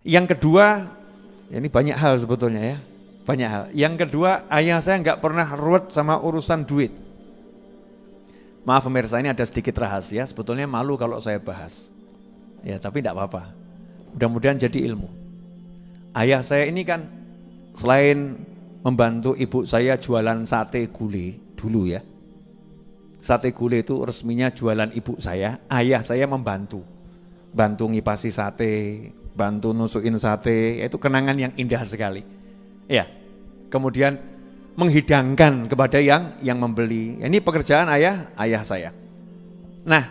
Yang kedua, ini banyak hal sebetulnya ya, banyak hal. Yang kedua, ayah saya nggak pernah ruwet sama urusan duit. Maaf pemirsa, ini ada sedikit rahasia, sebetulnya malu kalau saya bahas. Ya tapi tidak apa-apa, mudah-mudahan jadi ilmu. Ayah saya ini kan selain membantu ibu saya jualan sate gulai dulu ya. Sate gulai itu resminya jualan ibu saya, ayah saya membantu. Bantu ngipasi sate, bantu nusukin sate, itu kenangan yang indah sekali. Ya, kemudian menghidangkan kepada yang membeli. Ini pekerjaan ayah saya. Nah,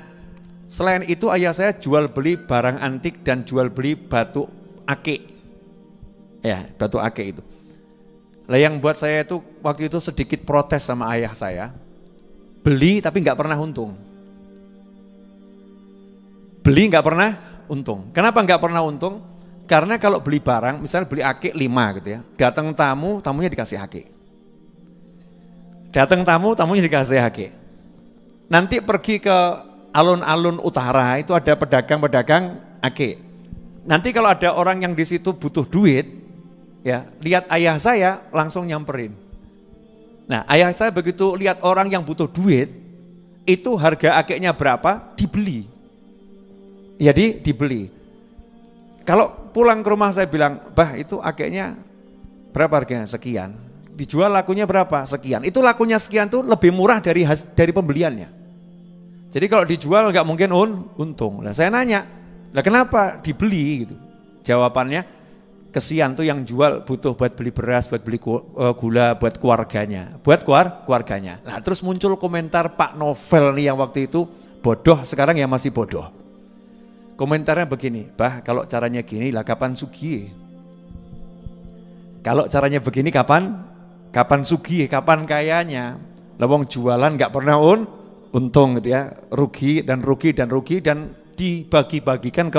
selain itu ayah saya jual beli barang antik dan jual beli batu akik. Ya, batu akik itu. Lah yang buat saya itu waktu itu sedikit protes sama ayah saya. Beli tapi nggak pernah untung. Beli nggak pernah untung. Kenapa nggak pernah untung? Karena kalau beli barang, misalnya beli akik 5 gitu ya, datang tamu, tamunya dikasih akik. Datang tamu, tamunya dikasih akik. Nanti pergi ke alun-alun utara, itu ada pedagang-pedagang akik. Nanti kalau ada orang yang di situ butuh duit, ya lihat ayah saya langsung nyamperin. Nah ayah saya begitu lihat orang yang butuh duit, itu harga akiknya berapa, dibeli. Jadi dibeli. Kalau pulang ke rumah saya bilang, bah itu akiknya berapa harganya? Sekian. Dijual lakunya berapa? Sekian. Itu lakunya sekian tuh lebih murah dari pembeliannya. Jadi kalau dijual nggak mungkin untung. Nah saya nanya, lah kenapa dibeli gitu? Jawabannya, kesian tuh yang jual butuh buat beli beras, buat beli gula, buat keluarganya. Buat keluarganya. Nah terus muncul komentar Pak Novel nih yang waktu itu bodoh, sekarang ya masih bodoh. Komentarnya begini, bah kalau caranya gini lah kapan sugih? Kalau caranya begini kapan sugih, kapan kayanya? Lawang jualan nggak pernah untung gitu ya, rugi dan dibagi-bagikan ke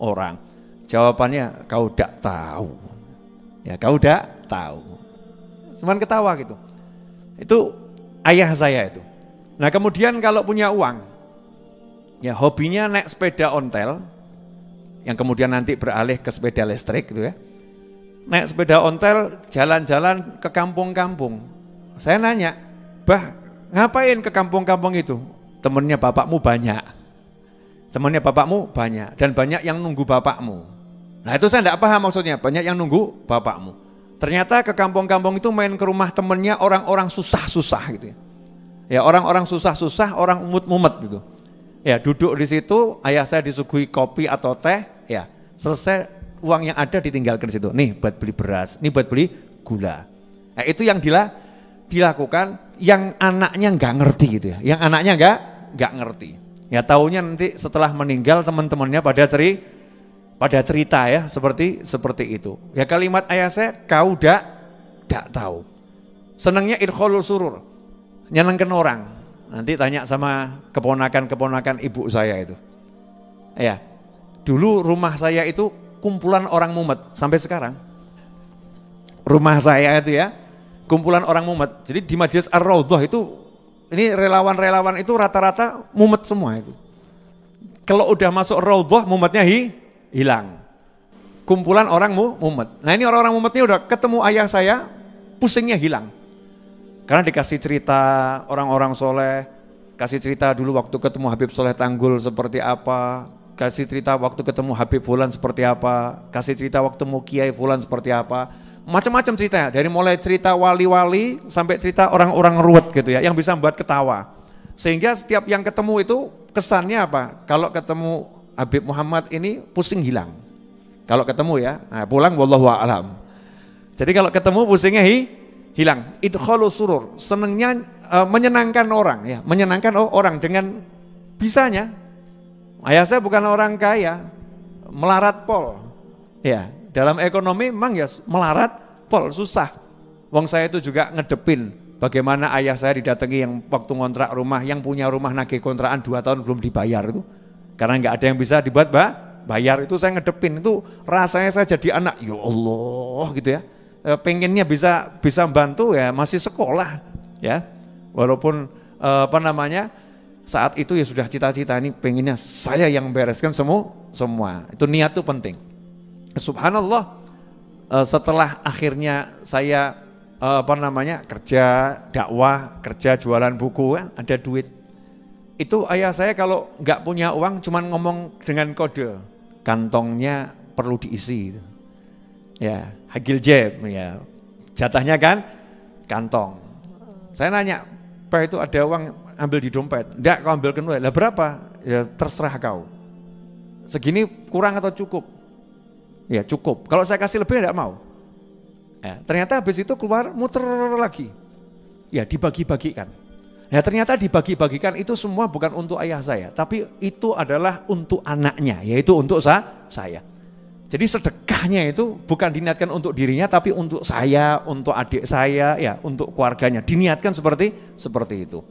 orang. Jawabannya kau tidak tahu. Ya kau tidak tahu. Cuman ketawa gitu. Itu ayah saya itu. Nah kemudian kalau punya uang, ya hobinya naik sepeda ontel, yang kemudian nanti beralih ke sepeda listrik gitu ya. Naik sepeda ontel jalan-jalan ke kampung-kampung. Saya nanya, bah ngapain ke kampung-kampung itu? Temennya bapakmu banyak. Temennya bapakmu banyak dan banyak yang nunggu bapakmu. Nah itu saya tidak paham maksudnya, banyak yang nunggu bapakmu. Ternyata ke kampung-kampung itu main ke rumah temennya orang-orang susah-susah gitu ya. Ya orang-orang susah-susah, orang umut-mumet gitu. Ya duduk di situ, ayah saya disuguhi kopi atau teh, ya selesai uang yang ada ditinggalkan di situ. Nih buat beli beras, nih buat beli gula. Nah itu yang dilakukan, yang anaknya nggak ngerti gitu ya, yang anaknya nggak ngerti. Ya taunya nanti setelah meninggal teman-temannya pada cerita ya seperti itu. Ya kalimat ayah saya, kau dak tahu. Senangnya idkhalul surur, nyenengkan orang. Nanti tanya sama keponakan ibu saya itu. Ya, dulu rumah saya itu kumpulan orang mumet sampai sekarang. Rumah saya itu ya, kumpulan orang mumet. Jadi di Majelis Ar-Raudhah itu, ini relawan-relawan itu rata-rata mumet semua itu. Kalau udah masuk Raudhah mumetnya hilang. Kumpulan orang mumet. Nah ini orang-orang mumet ini udah ketemu ayah saya, pusingnya hilang. Karena dikasih cerita orang-orang soleh, kasih cerita dulu waktu ketemu Habib Soleh Tanggul seperti apa, kasih cerita waktu ketemu Habib Fulan seperti apa, kasih cerita waktu mau Kiai Fulan seperti apa, macam-macam ceritanya. Dari mulai cerita wali-wali sampai cerita orang-orang ruwet gitu ya, yang bisa membuat ketawa. Sehingga setiap yang ketemu itu kesannya apa? Kalau ketemu Habib Muhammad ini pusing hilang. Kalau ketemu ya, nah pulang wallahu a'lam. Jadi kalau ketemu pusingnya hilang. Idkhalus surur, senengnya menyenangkan orang ya, menyenangkan orang dengan bisanya. Ayah saya bukan orang kaya, melarat pol. Ya, dalam ekonomi memang ya melarat pol, susah. Wong saya itu juga ngedepin bagaimana ayah saya didatangi yang waktu ngontrak rumah, yang punya rumah nagih kontrakan 2 tahun belum dibayar itu. Karena nggak ada yang bisa dibuat bayar, itu saya ngedepin, itu rasanya saya jadi anak, ya Allah gitu ya. Pengennya bisa bantu ya, masih sekolah ya, walaupun saat itu ya sudah cita-cita ini pengennya saya yang bereskan semua, itu niat itu penting. Subhanallah, setelah akhirnya saya kerja dakwah, kerja jualan buku kan, ada duit. Itu ayah saya kalau nggak punya uang cuman ngomong dengan kode, kantongnya perlu diisi. Ya, hagil jeb, ya jatahnya kan kantong. Saya nanya, Pak itu ada uang ambil di dompet? Enggak, kau ambil kenua. Lah berapa? Ya terserah kau. Segini kurang atau cukup? Ya cukup. Kalau saya kasih lebih enggak mau. Ya, ternyata habis itu keluar muter lagi. Ya dibagi-bagikan. Ya ternyata dibagi-bagikan itu semua bukan untuk ayah saya, tapi itu adalah untuk anaknya, yaitu untuk saya. Jadi sedekahnya itu bukan diniatkan untuk dirinya, tapi untuk saya, untuk adik saya, ya untuk keluarganya. Diniatkan seperti itu.